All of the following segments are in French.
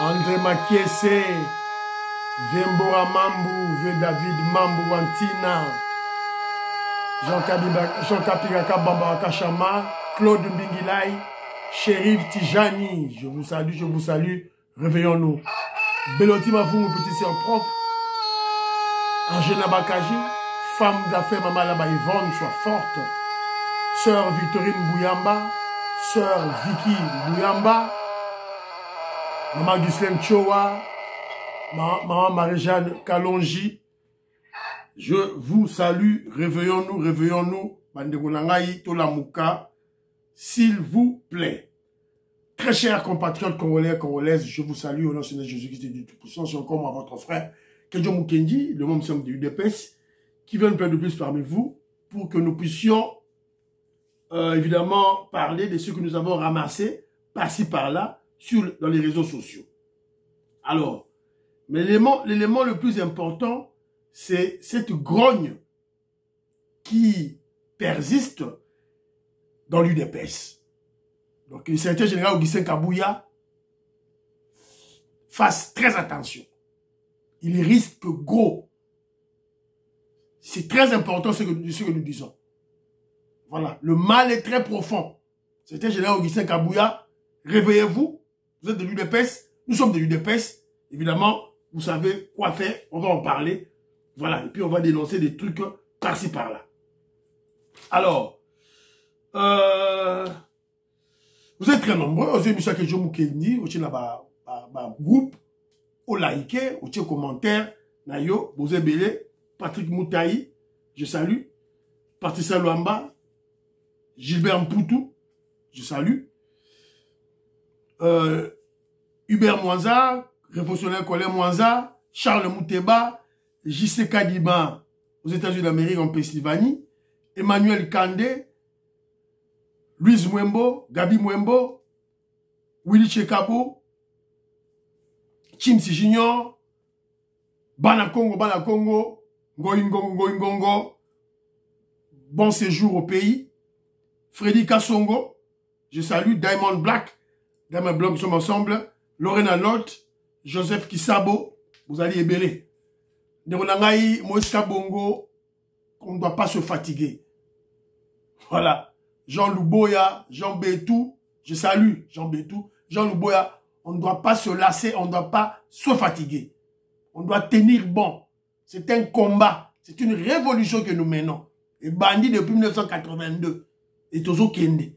André Makiese, Vembora Mambu, V. David Mambu Wantina, Jean Kapiraka Bamba Chama, Claude Mbingilai, Chérif Tijani, je vous salue, réveillons-nous. Beloti Mavou, petit sœur propre, Angela Bakaji, femme d'affaires Maman Laba Yvonne, sois forte. Sœur Victorine Bouyamba, Sœur Vicky Bouyamba, Maman Ghislaine Chowa, Maman Marie-Jeanne Kalonji, je vous salue, réveillons-nous, réveillons-nous, Bandegonangaï, Tolamuka, s'il vous plaît. Très chers compatriotes congolais et congolaises, je vous salue au nom de Jésus-Christ du Tout-Puissant, c'est encore moi, votre frère, Kedjo Mukendi, le membre de l'UDPS, qui veut une plaire de plus parmi vous, pour que nous puissions, évidemment, parler de ce que nous avons ramassé, par-ci, par-là, dans les réseaux sociaux. Alors, mais l'élément le plus important, c'est cette grogne qui persiste dans l'UDPS. Donc, le secrétaire général Augustin Kabouya fasse très attention. Il risque gros. C'est très important ce que nous disons. Voilà, le mal est très profond. Le secrétaire général Augustin Kabouya, réveillez-vous. Vous êtes de l'UDPS, nous sommes de l'UDPS. Évidemment, vous savez quoi faire, on va en parler. Voilà, et puis on va dénoncer des trucs par-ci, par-là. Alors, vous êtes très nombreux, vous avez mis ça que je m'oukendi, vous avez un groupe, vous likez, vous avez commentaire, Nayo, vous avez Patrick Moutaï, je salue, Patricia Luamba, Gilbert Mpoutou, je salue, Hubert Mwanza, révolutionnaire Colin Mwanza, Charles Mouteba, J.C. Kadiba aux États-Unis d'Amérique en Pennsylvanie, Emmanuel Kandé, Louise Mwembo, Gabi Mwembo, Willy Chekabo, Chimsi Junior, Bana Congo, Ngoingongo, bon séjour au pays, Freddy Kassongo, je salue, Diamond Black, nous sommes ensemble, Lorena Lot, Joseph Kisabo, vous allez ébéler. Nderonangaï, Moïse Kabongo, on ne doit pas se fatiguer. Voilà. Jean Louboya, Jean Bétou, je salue Jean Bétou, Jean Louboya, on ne doit pas se lasser, on ne doit pas se fatiguer. On doit tenir bon. C'est un combat, c'est une révolution que nous menons. Et bandit depuis 1982, et Tozo Kende.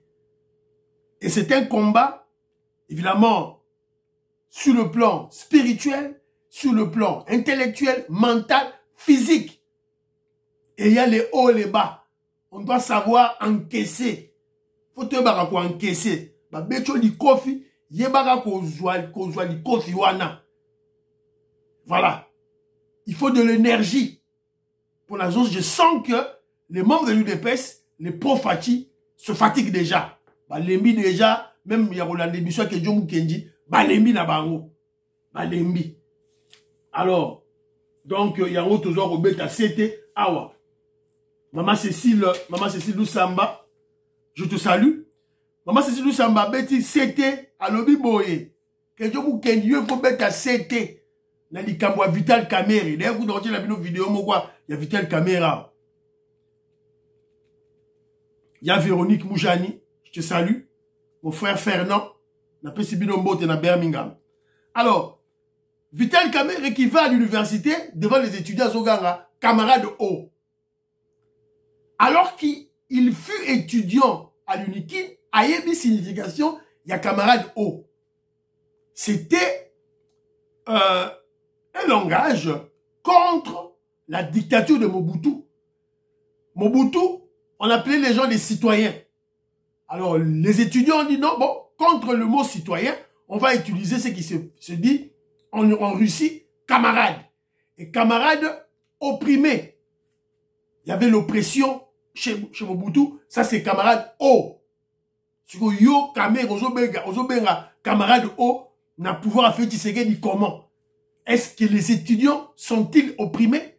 Et c'est un combat, évidemment, sur le plan spirituel, sur le plan intellectuel, mental, physique. Et il y a les hauts et les bas. On doit savoir encaisser. Faut te barra ko encaisser. Ba becho li kofi, ye barra ko zwa li kofi wana. Voilà. Il faut de l'énergie. Pour la zone, je sens que les membres de l'UDPS, les pro-Fati, se fatiguent déjà. Ba lembi déjà, même il y a Roland Debissois qui est John Mukendi, ba lembi na bango. Ba lembi. Alors, donc, il y a un autre joueur au bêta, c'était Awa. Maman Cécile Lusamba, je te salue. Maman Cécile Lusamba, Betty, c'était à l'obi boye. Que je vous ken, il faut bêta, c'était. Dans les caméras Vital Caméra. D'ailleurs, vous regardez la vidéo, il y a Vital Caméra. Il y a Véronique Moujani, je te salue. Mon frère Fernand, n'a pas si bien à Birmingham. Alors, Vital Caméra qui va à l'université devant les étudiants Zoganga, camarade haut. Alors qu'il fut étudiant à l'UNIKIN, à Yebi signification, il y a camarade haut. C'était un langage contre la dictature de Mobutu. Mobutu, on appelait les gens des citoyens. Alors, les étudiants ont dit non, bon, contre le mot citoyen, on va utiliser ce qui se dit en Russie, camarade. Et camarade opprimé. Il y avait l'oppression chez Mobutu, ça c'est camarade O. Si vous yo camarade O, n'a pouvoir faire Tshisekedi comment? Est-ce que les étudiants sont-ils opprimés?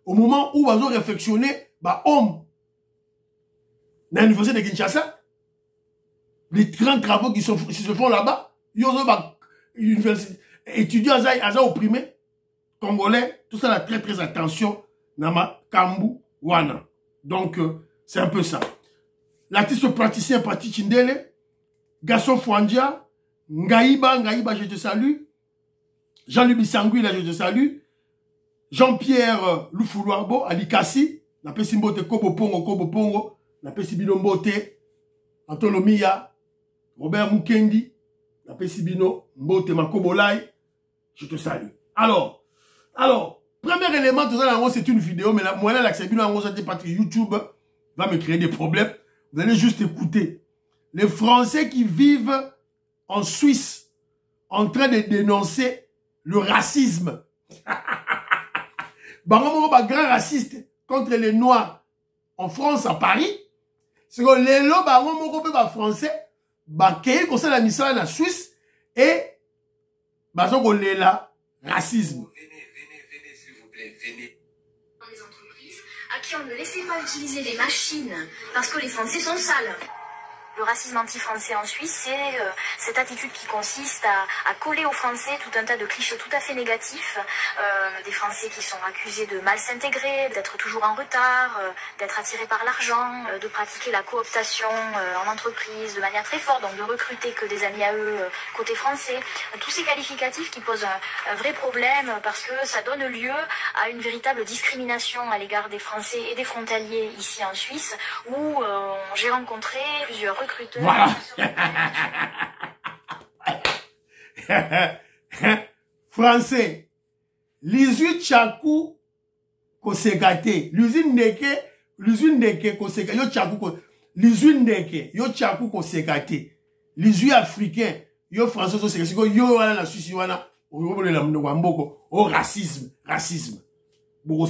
Au moment où ils ont réflexionné, bah homme, dans l'université de Kinshasa, les grands travaux qui se font là-bas, ils ont université, étudiant à opprimé, congolais, tout ça, a très très attention, Nama Kambu Wana. Donc, c'est un peu ça. L'artiste praticien Pati Chindele, Gasson Fouandia, Ngaïba, je te salue. Jean-Louis Bissangui, là, je te salue. Jean-Pierre Loufoulouarbo, Alikassi, na pesi mbote Kobo Pongo, na pesi bino mbote, Antolo Miya, Robert Mukendi, na pesi bino mbote Makobolai, je te salue. Alors, premier élément, tout ça, c'est une vidéo, mais moi, là, l'accès bino, parce que YouTube va me créer des problèmes. Vous allez juste écouter. Les Français qui vivent en Suisse, en train de dénoncer le racisme. Grand raciste contre les Noirs en France, à Paris. C'est que les lots, français, qui ont la mission en Suisse et racisme. Venez, s'il vous plaît, venez. Dans les entreprises à qui on ne laissait pas utiliser les machines parce que les Français sont sales. Le racisme anti-français en Suisse, c'est cette attitude qui consiste à coller aux Français tout un tas de clichés tout à fait négatifs. Des Français qui sont accusés de mal s'intégrer, d'être toujours en retard, d'être attirés par l'argent, de pratiquer la cooptation en entreprise de manière très forte, donc de recruter que des amis à eux côté français. Tous ces qualificatifs qui posent un vrai problème parce que ça donne lieu à une véritable discrimination à l'égard des Français et des frontaliers ici en Suisse, où j'ai rencontré plusieurs recruteurs. Voilà. Français. L'usine Chakou Kosekate. L'usine Neke Kosekate. Yo Chakou l'usine Neke. Yo Chakou Kosekate. L'usine africain. Yo français Kosekate. Yo wana la Suisse wana. Oh racisme. On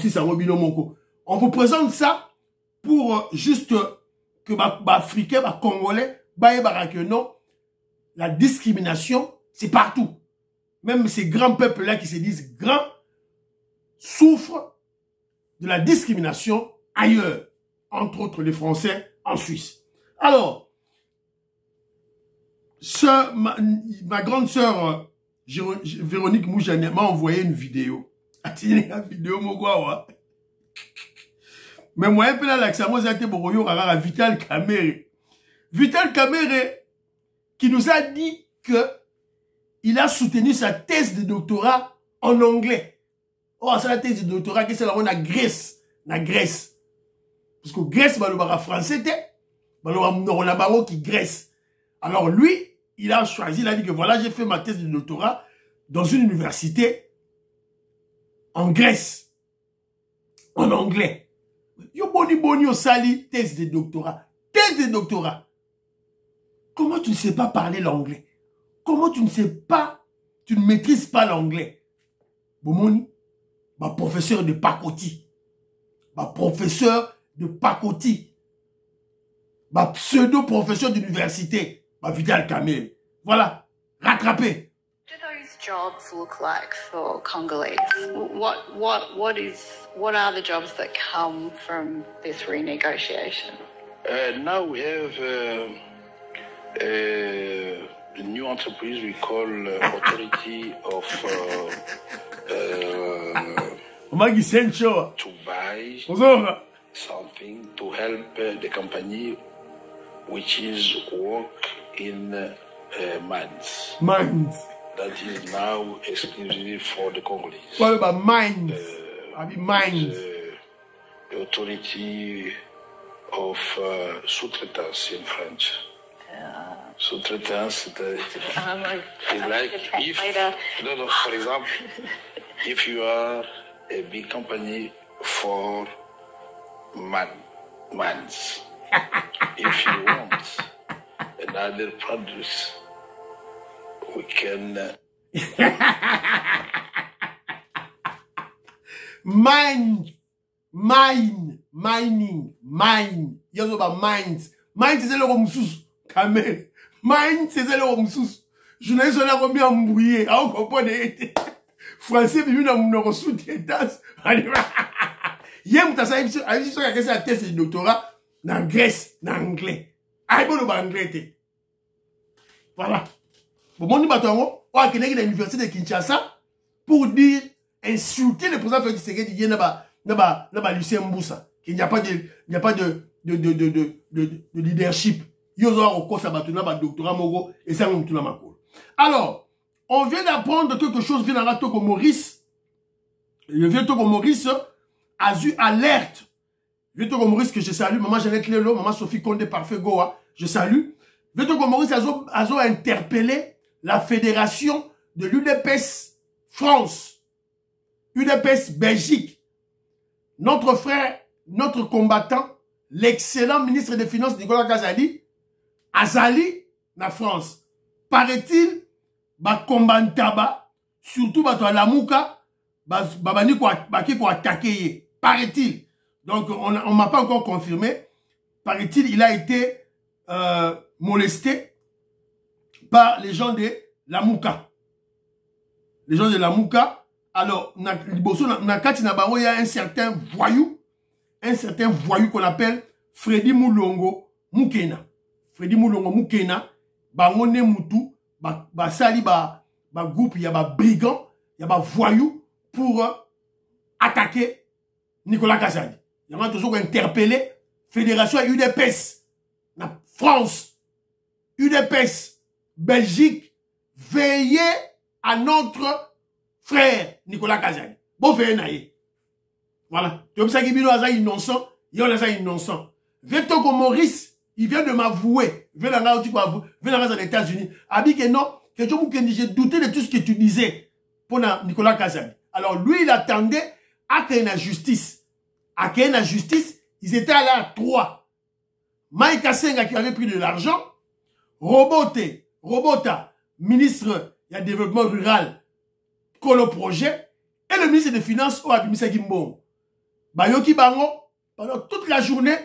vous présente ça pour juste que Africains, Congolais, que non, la discrimination, c'est partout. Même ces grands peuples-là qui se disent grands souffrent de la discrimination ailleurs, entre autres les Français en Suisse. Alors, ma grande sœur Véronique Moujane m'a envoyé une vidéo. Une vidéo, mais moi, un peu là, l'accès, moi, j'ai été à Vital Kamere. Vital Kamere, qui nous a dit que il a soutenu sa thèse de doctorat en anglais. Oh, c'est la thèse de doctorat qui c'est là, on a Grèce. Parce que Grèce, bah, le bara français, on a baro qui Grèce. Alors, lui, il a choisi, il a dit que voilà, j'ai fait ma thèse de doctorat dans une université en Grèce. En anglais. Yo boni au sali, thèse de doctorat. Thèse de doctorat. Comment tu ne sais pas parler l'anglais? Comment tu ne maîtrises pas l'anglais? Bomoni, ma professeur de pacoti. Ma pseudo-professeur d'université. Ma Vital Kamere. Voilà. Rattrapé. Jobs look like for Congolese? What are the jobs that come from this renegotiation? Now we have a new enterprise we call Authority of to buy something to help the company which is work in mines. That is now exclusively for the Congolese. What about mines? Mines. The authority of sous-traitance in French. Sous-traitance is like if, no, for example, if you are a big company for mines, if you want another product, we can mining. Yozo ba mines. Mines c'est le romsus. Kamere. Mines c'est le romsus. Journaliste on a combien embrouillé. Ah on comprend des français bibi na mon sous-traitance. Yem ta sa ici sur la thèse de doctorat en Grèce, en anglais. Ah bon le anglais. Voilà. Bon, mon bateau, ou à l'université de Kinshasa pour dire, insulter le président Félix Tshisekedi, il y a Lucien Mboussa, qu'il n'y a pas de leadership. Il y a un doctorat Mogo et ça on alors, on vient d'apprendre quelque chose, vient d'apprendre que Maurice, le vieux Togo Maurice a eu alerte. Le vieux Togo Maurice que je salue, maman Jeannette Lelo, maman Sophie Condé Parfait Goa, je salue. Le vieux Togo Maurice a interpellé la fédération de l'UDPS France, UDPS Belgique. Notre frère, notre combattant, l'excellent ministre des Finances Nicolas Kazali, Azali, na France. Paraît-il, combattant, surtout la Mouka, qui ko attaquer. Paraît-il. Donc, on ne m'a pas encore confirmé. Paraît-il, il a été molesté par les gens de la Mouka. Les gens de la Mouka. Alors, il y a un certain voyou qu'on appelle Freddy Moulongo Moukena. Freddy Moulongo Moukena, Bangone Moutou, Sali, groupe, il y a brigand, il y a voyou pour attaquer Nicolas Kazali. Il y a toujours interpellé Fédération UDPS, France, UDPS, Belgique, veillez à notre frère Nicolas Kazali. Bon, veillez naïe. Voilà. Tu vois ça qui est innocent, il y a ça innocent. Vetoko Maurice, il vient de m'avouer. Il vient dans les États-Unis. Il dit que non, que j'ai douté de tout ce que tu disais pour Nicolas Kazali. Alors lui, il attendait à qu'il y ait la justice. À qu'il y ait la justice, ils étaient allés à 3. Mike Asenga qui avait pris de l'argent. Robota, ministre du développement rural, Kolo Projet. Et le ministre des Finances, Oabimisa Gimbo. Bayoki Bango, pendant toute la journée,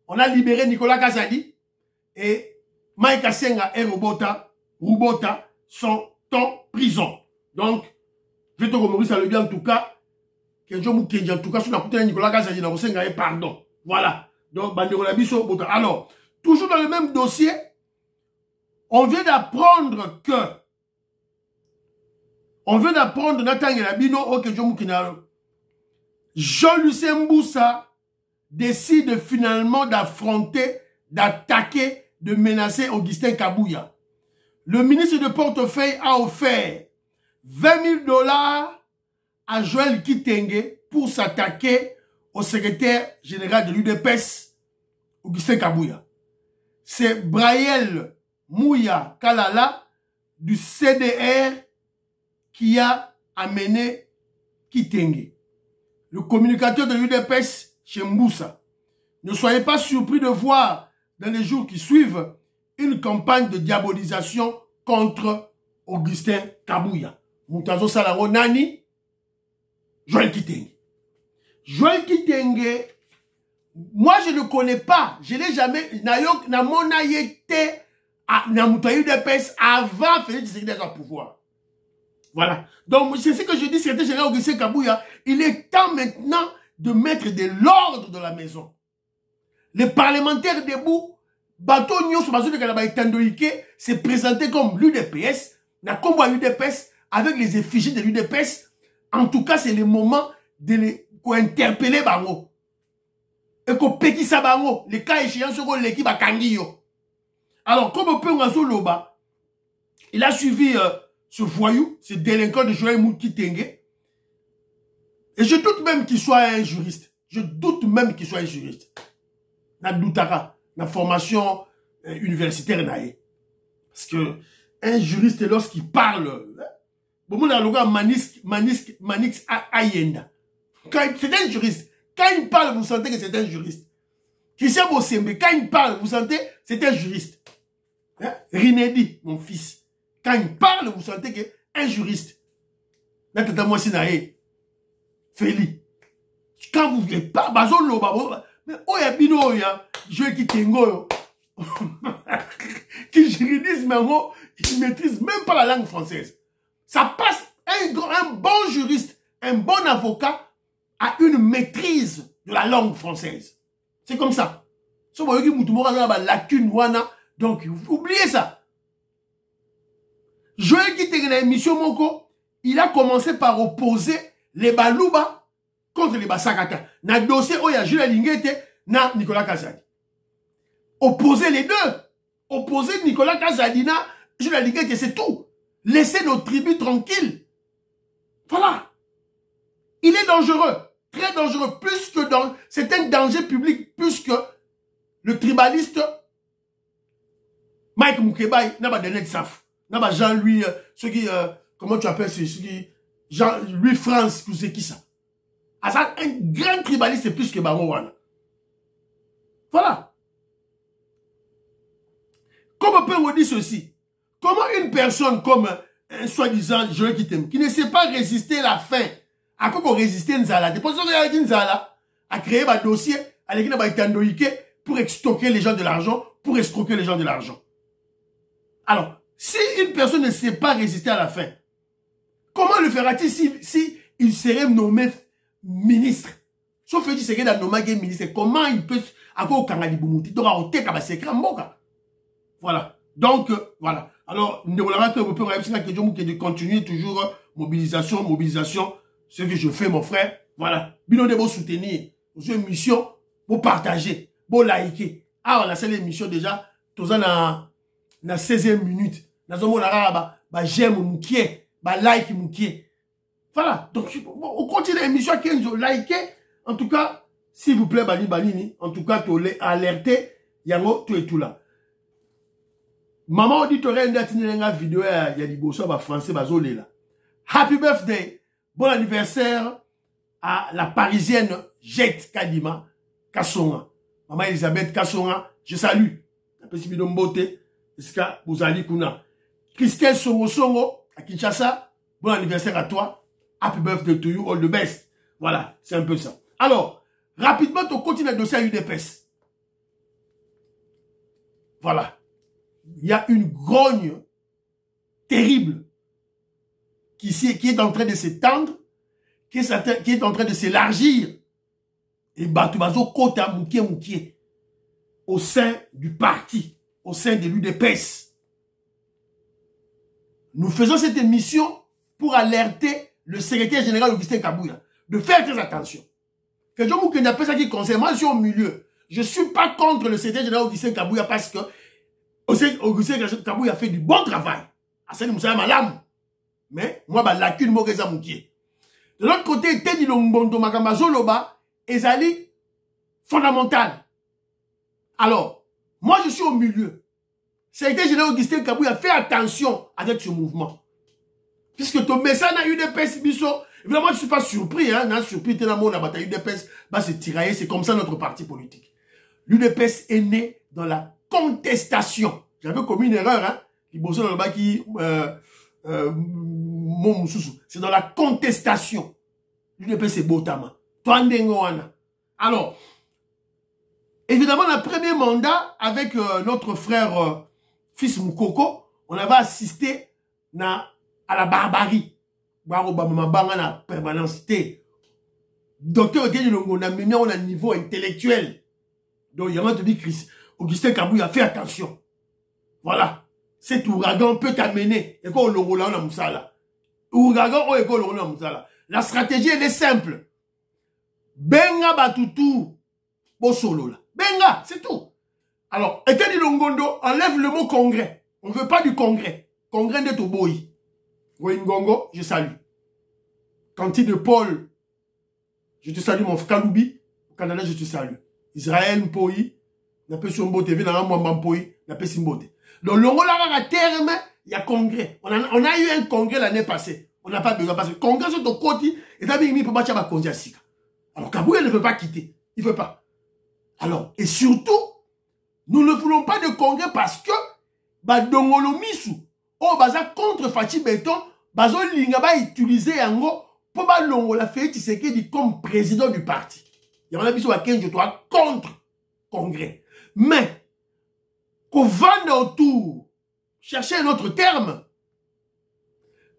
on a libéré Nicolas Kazali et Mike Asenga et Robota sont en prison. Donc, je te remercie à le bien en tout cas. Que je vous en tout cas, sur la putain Nicolas Kazali, dans Osenga et pardon. Voilà. Donc, alors, toujours dans le même dossier, on vient d'apprendre que Nathan Yelabino, Jean-Lucien Mboussa décide finalement d'affronter, d'attaquer, de menacer Augustin Kabouya. Le ministre de portefeuille a offert 20 000 $ à Joël Kitenge pour s'attaquer au secrétaire général de l'UDPS, Augustin Kabouya. C'est Braïel Mouya Kalala du CDR qui a amené Kitenge, le communicateur de l'UDPS chez Mboussa. Ne soyez pas surpris de voir dans les jours qui suivent une campagne de diabolisation contre Augustin Kabouya. Moutazo Salaro Nani, Joël Kitenge. Joël Kitenge, moi je ne le connais pas, je ne l'ai jamais, na mon ayete na moutayo UDPS avant Félix Tshisekedi au pouvoir. Voilà. Donc c'est ce que je dis, c'était général Augustin Kabouya, il est temps maintenant de mettre de l'ordre dans la maison. Les parlementaires debout, bateau Nyon sur s'est présenté comme l'UDPS, n'a combat l'UDPS avec les effigies de l'UDPS. En tout cas, c'est le moment de les interpeller bango. Et qu'on pétit ça bango, les cas échéants sur l'équipe à Kangio. Alors, comme on peut en loba, il a suivi ce voyou, ce délinquant de Joël Kitenge. Et je doute même qu'il soit un juriste. Je doute même qu'il soit un juriste. Na doutara, na formation universitaire naïe. Parce que un juriste, lorsqu'il parle, bon, là, le gars Manix Ayenda. C'est un juriste. Quand il parle, vous sentez que c'est un juriste. Christian Bossembe, quand il parle, vous sentez que c'est un juriste. Hein? Rinedi, mon fils. Quand il parle, vous sentez que c'est un juriste. Là, tata moi, c'est naïe. Feli. Quand vous êtes pas, mais oh, y'a bino, y'a, je qui tengo, qui juridise, mais il maîtrise même pas la langue française. Ça passe un bon juriste, un bon avocat a une maîtrise de la langue française. C'est comme ça. Donc, oubliez ça. Joël qui était dans l'émission Moko, il a commencé par opposer les Balouba contre les Basakata. Dans le dossier où il y a Jules Lingete, na Nicolas Kazadi. Opposer les deux. Opposer Nicolas Kazadi, na Jules Lingete, c'est tout. Laissez nos tribus tranquilles. Voilà. Il est dangereux. Très dangereux. Plus que dans... C'est un danger public plus que le tribaliste Mike Moukebaï n'a pas donné de saf. N'a pas Jean-Louis, ceux qui, comment tu appelles ceux qui, Jean-Louis France, tout c'est qui ça? Ah, ça, un grand tribaliste, c'est plus que Baron Wana. Voilà. Comment on peut vous dire ceci? Comment une personne comme un soi-disant Joël Kitem, qui ne sait pas résister la faim, à quoi qu'on résister Nzala, des personnes qui ont Nzala, a créé un dossier, à l'équipe de pour extorquer les gens de l'argent, pour escroquer les gens de l'argent. Alors, si une personne ne sait pas résister à la faim, comment le fera-t-il si il serait nommé ministre? Sauf qu'il serait nommé ministre, comment il peut, à quoi au Kangali Boumouti, donc à Ote Kabasekra Mboka. Voilà. Donc, voilà. Alors, nous allons de continuer toujours mobilisation, ce que je fais, mon frère. Voilà. Bino de vous soutenir. Vous avez une mission, vous partager, vous liker. Ah, on a fait l'émission déjà, tous en a 16e minute. Nous avons j'aime moukié, like moukié. Voilà. Donc, on continue l'émission qui nous liké. En tout cas, s'il vous plaît, Bani, en tout cas, tu l'es alerté. Yango, tout et tout là. Maman auditorie une vidéo il y a des bossos français bazolé là. Happy birthday, bon anniversaire à la parisienne Jette Kadima Kassonga. Maman Elisabeth Kassonga, je salue. Napesi bino mbote, eska bozali kuna. Christelle Songo à Kinshasa, bon anniversaire à toi. Happy birthday to you, all the best. Voilà, c'est un peu ça. Alors, rapidement, on continue le dossier à UDPS. Voilà. Il y a une grogne terrible qui est en train de s'étendre, qui est en train de s'élargir. Et Batoubazo Kota Mouké au sein du parti, au sein de l'UDPS. Nous faisons cette émission pour alerter le secrétaire général Augustin Kabouya de faire très attention. Que je vous n'a pas ça qui concerne. Moi, je suis au milieu. Je ne suis pas contre le secrétaire général Augustin Kabouya parce que Augustin Kabouya a fait du bon travail. Assani Moussa Malam. Mais, moi, la lacune Mogeza Moukié. De l'autre côté, Teddy Longbondo Makamazoloba, Ezali, fondamental. Alors, moi, je suis au milieu. Secrétaire général Augustin Kabouya fait attention avec ce mouvement. Puisque ton message n'a eu des pèses, évidemment, je ne suis pas surpris, hein, n'a surpris, t'es dans mon bataille UDPS, bah, c'est tiraillé, c'est comme ça notre parti politique. L'UDPS est né dans la contestation. J'avais commis une erreur, hein, c'est dans la contestation. L'UDPS c'est Botama. Alors, évidemment, le premier mandat avec notre frère fils Moukoko, on avait assisté à la barbarie. Na permanence. Docteur Otieno Longo, on a mis à un niveau intellectuel. Donc, il y a un dit Augustin Kabouya, fait attention. Voilà. Cet ouragan peut t'amener. Et quoi, l'ongola, on a moussala. Ouragan, on est quoi, l'ongola, on a moussala. La stratégie, elle est simple. Benga batutu. Bon solo, là. Benga, c'est tout. Alors, Eteni Longondo, enlève le mot congrès. On ne veut pas du congrès. Congrès de Toboyi. Goingongo, je salue. Cantine de Paul, je te salue, mon frère Kaloubi. Au Canada, je te salue. Israël Mpoyi, n'a pas sur Mbote, n'a pas Mpoyi, n'a pas Simbote. Donc, l'Ongola à terme, il y a congrès. On a eu un congrès l'année passée. On n'a pas besoin parce que le congrès sur ton côté, et t'as mis pour battre ma Kondiasika. Alors, Kabouya ne veut pas quitter. Il ne veut pas. Alors, et surtout, nous ne voulons pas de congrès parce que, Dongolo Misu, oh, baza contre Fachi Beton, bazo linga ba utiliser yango, pour ba longo la fait Tshisekedi comme président du parti. Il y a un abisso à 15 jours contre congrès. Mais, qu'on vende autour, chercher un autre terme,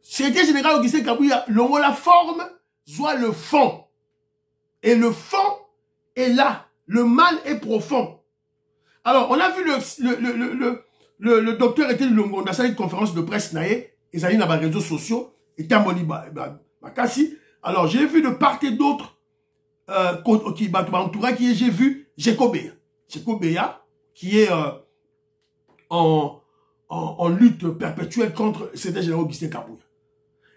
secrétaire général Augustin Kabouya, longo la forme, soit le fond. Et le fond est là. Le mal est profond. Alors, on a vu le docteur était Longo, on a fait une conférence de presse naïe, ils allaient dans les réseaux sociaux, et Tamboli Bakassi. Alors, j'ai vu de part et d'autre, qui m'entouraient, j'ai vu Jekobeya. Jekobeya, qui est en lutte perpétuelle contre le secrétaire général Augustin Kabouya.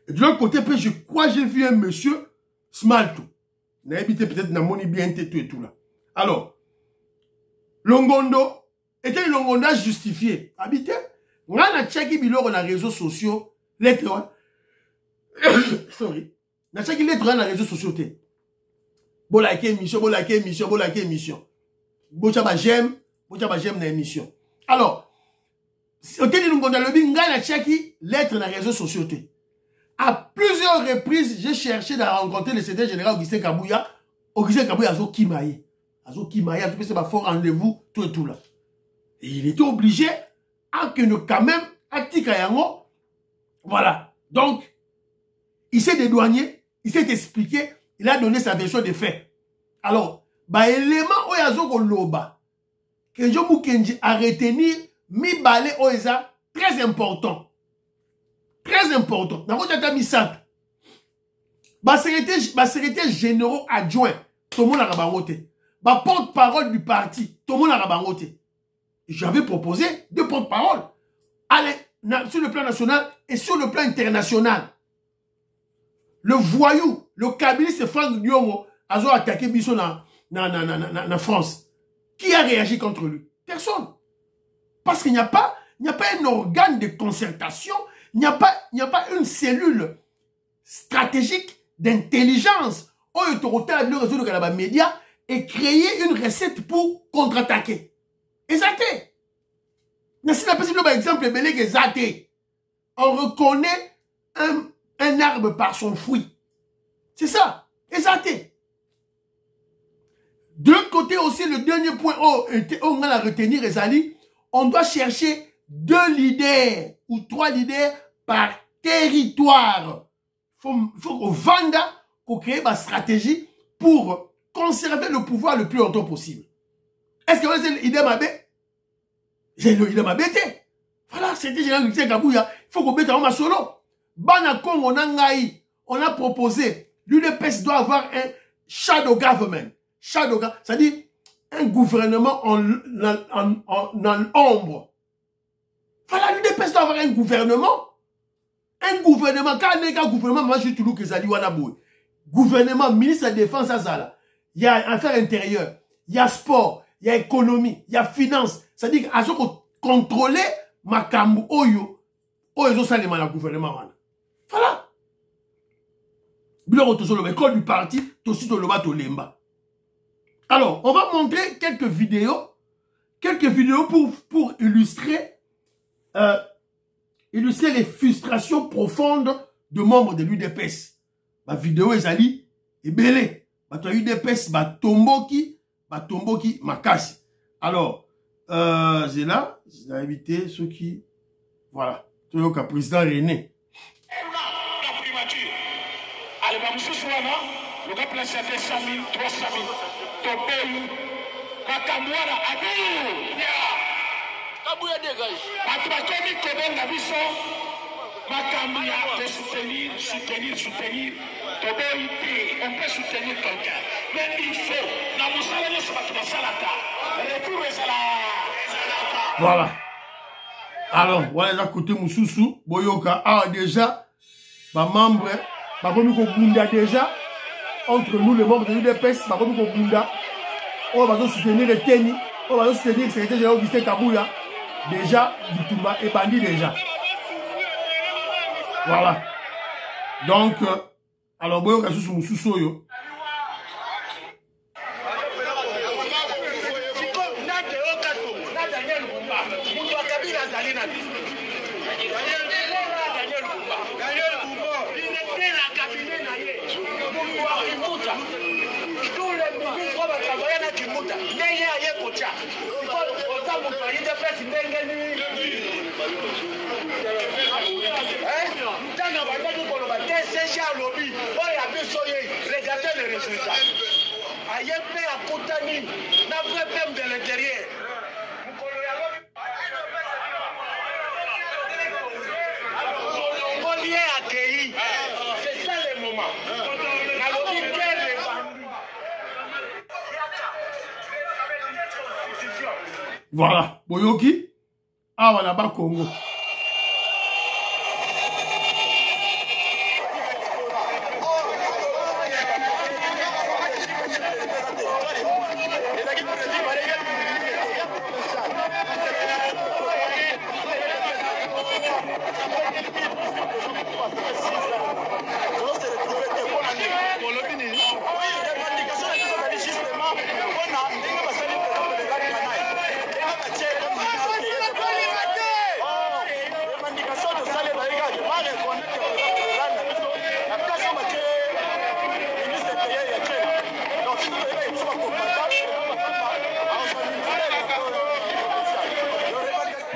Et de l'autre côté, je crois j'ai vu un monsieur, Smalto. Il a habité peut-être dans Moni bien tout et tout là. Alors, Longondo, était un Longondage justifié. Habité, on a tchaki bilor dans les réseaux sociaux, lettre, sorry, on a tchaki lettre dans les réseaux sociaux, bon like émission, bon like émission, bon like émission. Bon j'aime dans l'émission. Alors, au télé Longondo, le binga na tchaki lettre dans les réseaux sociaux. À plusieurs reprises, j'ai cherché à rencontrer le secrétaire général Augustin Kabouya. Augustin Kabouya a zo kimaye. Azo kimaye, a fait un fort rendez-vous, tout et tout là. Et il était obligé à que nous quand même, à Tikayango, voilà. Donc, il s'est dédouané, il s'est expliqué, il a donné sa version des faits. Alors, bah, élément où il y a zo loba, que je moukenji à retenir, mi balé oeza, très important. Très important. Dans votre état misat, secrétaire général adjoint, tout le monde a rabangoté. Porte-parole du parti, tout le monde a rabangoté. J'avais proposé deux porte-parole. Allez, sur le plan national et sur le plan international. Le voyou, le kabyliste Franck Nyongo, a attaqué Bisso dans France. Qui a réagi contre lui? Personne. Parce qu'il n'y a pas un organe de concertation. Il n'y a pas une cellule stratégique d'intelligence où l'autorité a le réseau de Galaba Média et créer une recette pour contre-attaquer. Et ça t'est. Par exemple, on reconnaît un arbre par son fruit. C'est ça. Et ça t'est. De l'autre côté aussi, le dernier point, on a à retenir, Ezali, on doit chercher 2 leaders ou 3 leaders par territoire. Faut qu'on vende, qu'on crée une stratégie pour conserver le pouvoir le plus longtemps possible. Est-ce que c'est l'idée Mabé? J'ai l'idée Mabé. Voilà, c'était général Kabouya. Il faut qu'on mette en solo. Banakong, on a proposé, l'UDPS doit avoir un shadow government. Shadow government, c'est-à-dire un gouvernement en ombre. Voilà, l'UDPS doit avoir un gouvernement. Un gouvernement, quand on a un gouvernement, moi je suis toujours que ça dit Wanaboué. Gouvernement, ministre de la Défense, il y a affaires intérieures, il y a sport, il y a économie, il y a finance. C'est-à-dire qu'il faut contrôler ma kambu oyo, oyo ça le gouvernement. Voilà. L'école du parti, tout suite au loba to lemba. Alors, on va montrer quelques vidéos pour illustrer les frustrations profondes de membres de l'UDPS. Ma vidéo est allée, et belé. Ma UDPS, tomboki, makasi. Alors, j'ai là, j'ai invité ceux qui, voilà, tout le président René. La primature. Allez, bah, monsieur Souana, le gars placé à 200 000, 300 000. Tobéou, Kakamouara, Abou. Kabouya dégage. Patrakomi Koben Nabiso, Makamouya peut soutenir. Tobéou, on peut soutenir quelqu'un. Mais il faut, dans mon salaire, c'est pas tout salata. Retour et salata. Voilà. Alors, voilà, côté Moussoussou, Boyoka, déjà, ma membre, ma communauté Bunda déjà, entre nous, les membres de l'UDPS, ma communauté Bunda, on va soutenir le TENI, on va soutenir le secrétaire général Augustin Kabouya, déjà, Bitumba et Bandi déjà. Voilà. Donc, alors, Boyoka, sous Moussoussou, yo. Regardez les résultats. Aïe, à Koutani, n'a pas même de l'intérieur. Voilà. Boyoki. Ah, voilà, bas Congo.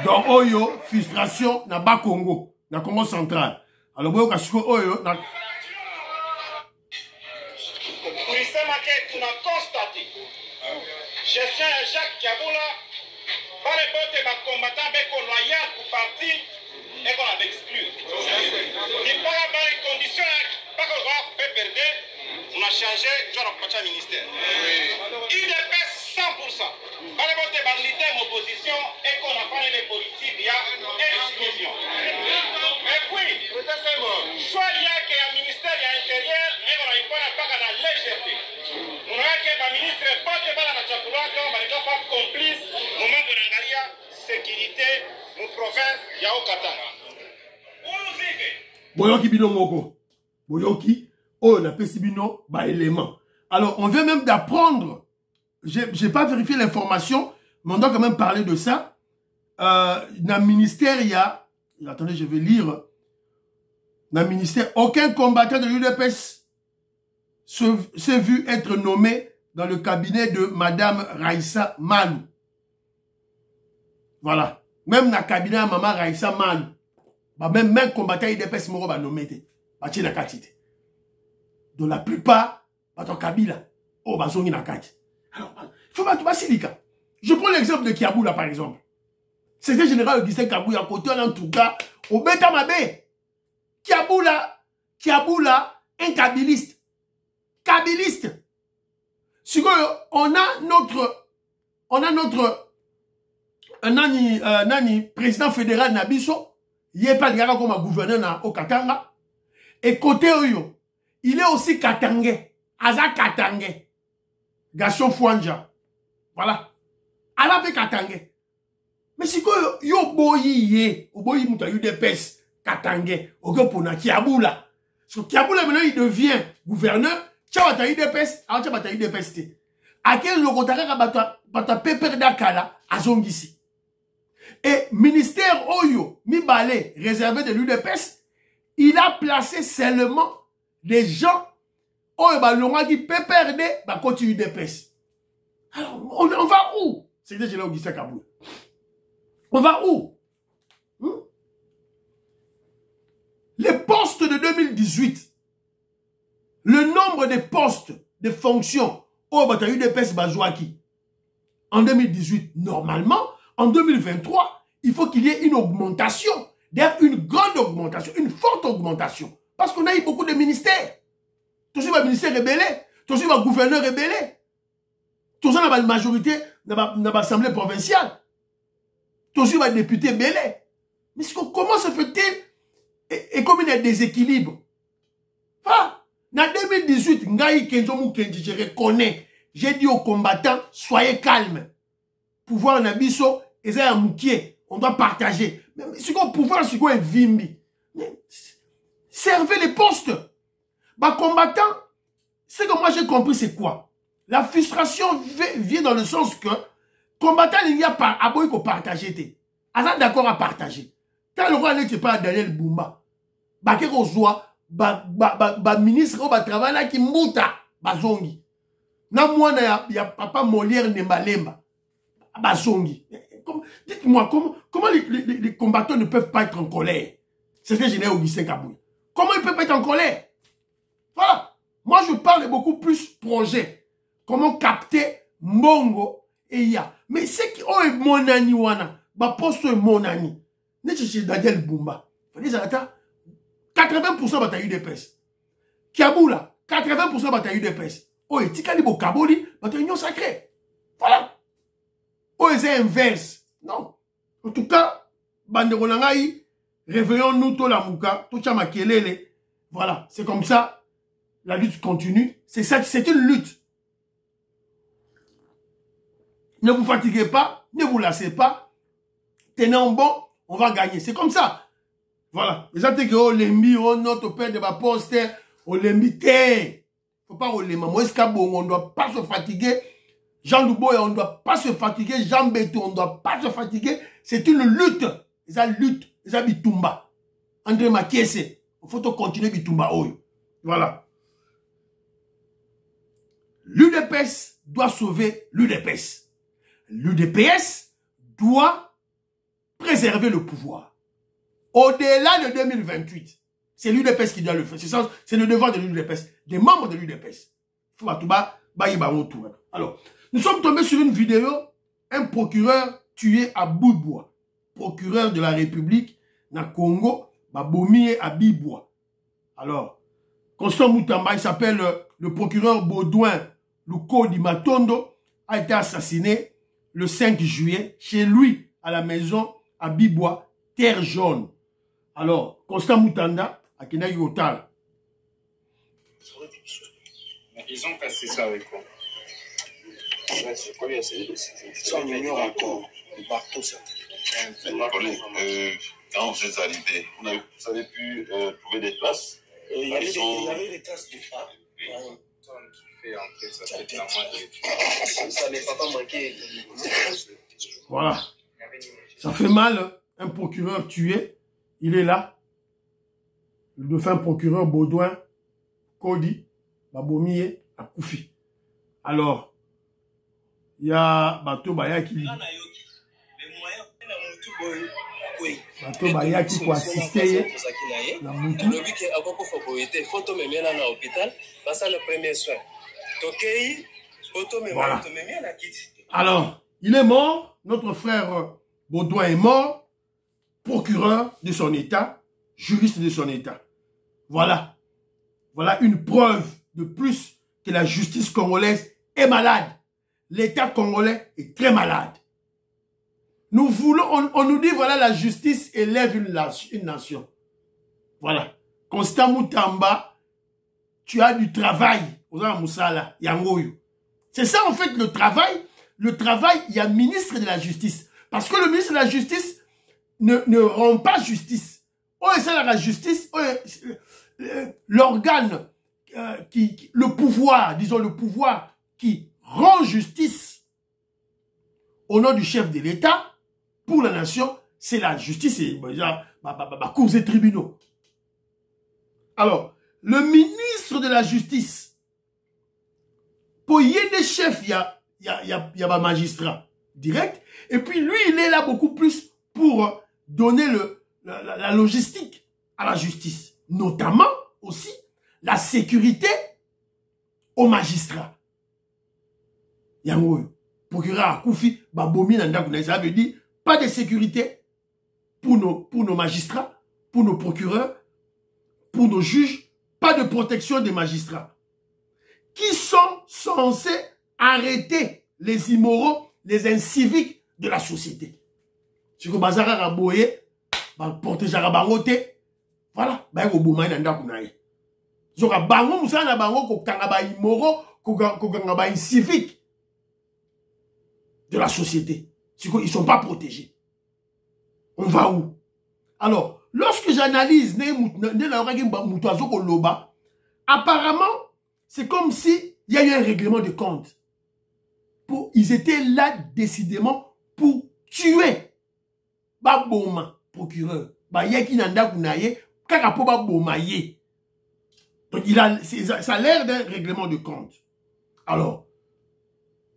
Donc, Oyo, frustration, na bas Congo, na Congo central. Alors, Boyo Kasuko, Oyo, na. Je suis Jacques Kiaboula, par les bottes et combattants avec un loyal pour partir et qu'on a exclu. Il pas dans les conditions, pas qu'on va perdre, on a changé, genre le ministère. Il dépasse 100%. Par les bottes et militaires, opposition et qu'on a parlé des politiques, il y a exclusion. Mais puis, soit il y a un ministère intérieur et qu'on a eu pas la légèreté. On a un ministre pas de balle à Tchakoura, on va pas complice, moment de l'angalia, sécurité, nos provinces, il y a au Katanga. Boyoki bino moko. Boyoki, oh, on a pesi bino, bah, élément. Alors, on vient même d'apprendre, j'ai pas vérifié l'information, mais on doit quand même parler de ça. Dans le ministère, il y a, attendez, je vais lire. Dans le ministère, aucun combattant de l'UDPS s'est vu être nommé dans le cabinet de Madame Raissa Malou. Voilà. Même dans le cabinet de Maman Raissa Malou. Bah même combattant UDPS moro va nommer. Bati na katite. Donc la plupart, bato Kabila, oh bazongi na kati. Alors, il faut pas silika. Je prends l'exemple de Kiaboula par exemple. C'était général Augustin Kabouya à côté en tout cas au Beta Mabé. Kiaboula, un kabiliste. Kabiliste. On a notre nani président fédéral Nabiso, il est pas de comme gouverneur au Katanga. Et côté Oyo, il est aussi Katangais. Aza Katangais. Gaston Fouanja. Voilà. Alabe Katangais. Mais si yo boyi muta UDPS Katangais. Ogo pona Kiaboula. So Kiaboula maintenant il devient gouverneur. Tchabata UDPS, alors tchabata UDPS te. A quel lokotaka bata peper dakala azongisi. Et ministère Oyo, Mibale, réservé de l'UDPS, il a placé seulement des gens Oyo balonga qui peper de ba côté UDPS. Alors, on va où? C'était chez Augustin Kabouya. On va où? Les postes de 2018. Le nombre de postes, de fonctions au bataillon de PES Bazouaki en 2018, normalement, en 2023, il faut qu'il y ait une augmentation. D'ailleurs, une grande augmentation, une forte augmentation. Parce qu'on a eu beaucoup de ministères. Tout ça, le ministère rebellé. Tout ça, le gouverneur rebellé. Tout ça, la majorité dans l'Assemblée provinciale. Tout ça, le député belé. Mais comment se fait-il et comme il y a des déséquilibres? Voilà. En 2018, Ngaï Kenzomu Kenji, je reconnais, j'ai dit aux combattants, soyez calmes. Pouvoir Nabiso, et ça a moukié, on doit partager. Mais ce qu'on pouvoir, c'est quoi vimbi? Servez les postes. Bah, combattants, ce que moi j'ai compris, c'est quoi? La frustration vient dans le sens que, combattant, il n'y a pas, à boy qu'on partage. Azan d'accord à partager. Quand le roi n'est pas Daniel Bumba, bah, qu'est-ce qu'on soit, ministre au travail là qui mouta bazongi na moi ya papa Molière Nembalemba bazongi. Dites-moi comment les combattants ne peuvent pas être en colère? C'est ce que je n'ai Augustin Kabouya. Comment ils peuvent pas être en colère? Voilà. Moi je parle beaucoup plus projet. Comment capter Mbongo et ya. Mais c'est qui oh mon ani wana ba poste mon ani. Ne chez Daniel Bumba. Fallait ça 80% bataille UDPS. Kiaboula, 80% bataille UDPS. Oh, et Tikali Bokaboli, bataille Union Sacrée. Voilà. Oh, c'est inverse. Non. En tout cas, bande Ronangaï, réveillons-nous tout la mouka, tout chama kelele. Voilà, c'est comme ça. La lutte continue. C'est ça, c'est une lutte. Ne vous fatiguez pas, ne vous lassez pas. Tenez en bon, on va gagner. C'est comme ça. Voilà. Les gens disent que Olembi, notre père de ma poste, Olembi, faut pas Olembi. Moi, on ne doit pas se fatiguer. Jean Louboy, on ne doit pas se fatiguer. Jean Beto, on ne doit pas se fatiguer. C'est une lutte. Les gens luttent. Les gens bitumba. André Makiese. Il faut continuer bitumba. Voilà. L'UDPS doit sauver l'UDPS. L'UDPS doit préserver le pouvoir. Au-delà de 2028, c'est l'UDPS qui doit le faire. C'est le devoir de l'UDPS, des membres de l'UDPS. Alors, nous sommes tombés sur une vidéo, un procureur tué à Boubois, procureur de la République, na Congo, Babomié à Bibois. Alors, Constant Moutamba, il s'appelle le procureur Baudouin Lukodi Matondo, a été assassiné le 5 juillet chez lui à la maison à Bibois, Terre Jaune. Alors, Constant Moutanda, à Kena Yotal. Ils ont cassé ça avec quoi? Ça, on ignore encore. Le marteau, ça. Quand vous êtes arrivés, vous avez pu trouver des traces? Il y avait des traces de pas. Ça n'est pas manqué. Voilà. Ça fait mal, un procureur tué. Il est là. Il devait faire un procureur Baudouin, Kodi, Babomié, à Koufi. Alors, il y a Bato Baya qui... Bato Baya qui peut assister la Moutou. Voilà. Alors, il est mort. Notre frère Baudouin est mort. Procureur de son État, juriste de son État. Voilà. Voilà une preuve de plus que la justice congolaise est malade. L'État congolais est très malade. Nous voulons, on nous dit, voilà, la justice élève une nation. Voilà. Constant Moutamba, tu as du travail. C'est ça, en fait, le travail. Le travail, il y a ministre de la justice. Parce que le ministre de la justice ne rend pas justice. Oh, c'est la justice, l'organe, le pouvoir, disons le pouvoir qui rend justice au nom du chef de l'État pour la nation, c'est la justice et cours et tribunaux. Alors, le ministre de la justice, pour y avoir des chefs, il y a un magistrat direct, et puis lui, il est là beaucoup plus pour donner la logistique à la justice, notamment aussi la sécurité aux magistrats. Yango, procureur Akoufi, Babomi Nanda, ça veut dire pas de sécurité pour nos magistrats, pour nos procureurs, pour nos juges, pas de protection des magistrats qui sont censés arrêter les immoraux, les inciviques de la société. Si vous avez un boye, protéger la bangote, voilà, vous avez un boumai dans la kunaye. Si vous avez un bango, vous avez un bango, vous avez un immoraux, vous avez un incivique de la société. Ils ne sont pas protégés. On va où? Alors, lorsque j'analyse, apparemment, c'est comme si il y a eu un règlement de compte. Ils étaient là décidément pour tuer. Baboma, procureur. Yaki nanda kunaye, kakapo baboma ye. Donc ça a l'air d'un règlement de compte. Alors,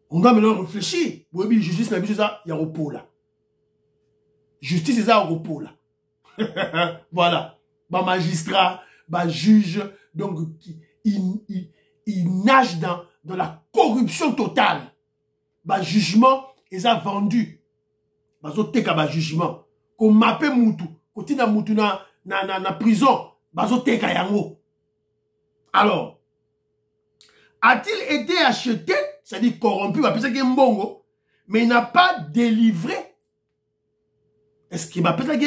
on doit maintenant réfléchir. Oui, justice n'a plus ça, il y a repos là. Justice, c'est ça, au repos là. Voilà. Magistrat, juge, donc, il nage dans la corruption totale. Jugement, ils ont vendu. Bazoteka jugement. Qu'on m'appelle Moutou. Kotina Moutou na prison. Bazoteka yango. Alors, a-t-il été acheté, c'est-à-dire corrompu, on appelle ça mbongo, mais il n'a pas délivré. Est-ce qu'il va peut-être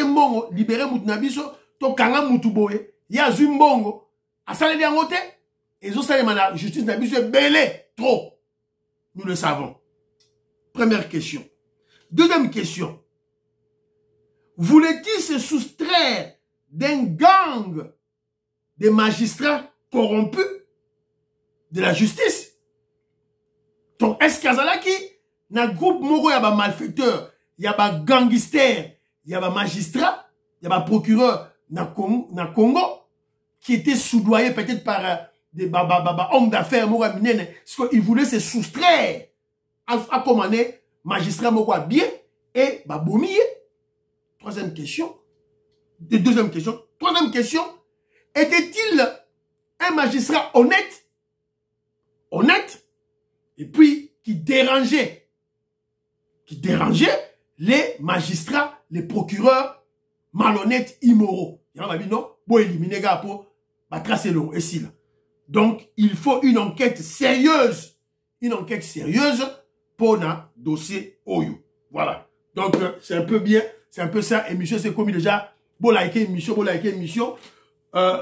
libérer Moutnabiso, to kanga Moutuboye, ya Zumbongo, à ça les côté, et zo ça la justice Nabiso est belé, trop. Nous le savons. Première question. Deuxième question. Voulait-il se soustraire d'un gang de magistrats corrompus de la justice? Donc, est-ce qu'il y a qui, dans le groupe Moro, il y a des malfaiteurs, il y a des gangsters, il y a des magistrats, il y a des procureurs dans le Congo, qui étaient soudoyés peut-être par des hommes d'affaires, parce qu'ils voulaient se soustraire à commander magistrat Moko bien et Babomiye. Troisième question. Deuxième question. Troisième question. Était-il un magistrat honnête? Honnête. Et puis, qui dérangeait les magistrats, les procureurs malhonnêtes, immoraux. Il y en a dit non, pour éliminer gars pour tracer le ici là. Donc, il faut une enquête sérieuse. Une enquête sérieuse pour un dossier Oyo. Voilà. Donc, c'est un peu bien. C'est un peu ça. Émission, c'est comme déjà. Bon, liker émission.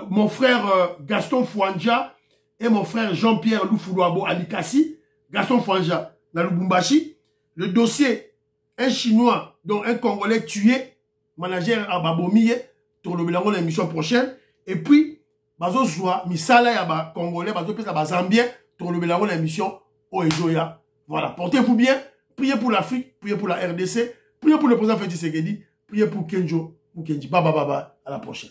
Mon frère Gaston Fouanja et mon frère Jean-Pierre Loufoulouabo Alikassi. Gaston Fouanja, dans Lubumbashi. Le dossier, un Chinois, dont un Congolais tué, manager à Babomiye, pour le bilan de l'émission prochaine. Et puis, Bazo Zoua, Misala Yaba Congolais, Bazo Pesa Zambien, pour le bilan de l'émission Oezoya. Voilà, portez-vous bien. Priez pour l'Afrique, priez pour la RDC, priez pour le président Félix Tshisekedi, priez pour Kenjo ou Kenji. Baba, à la prochaine.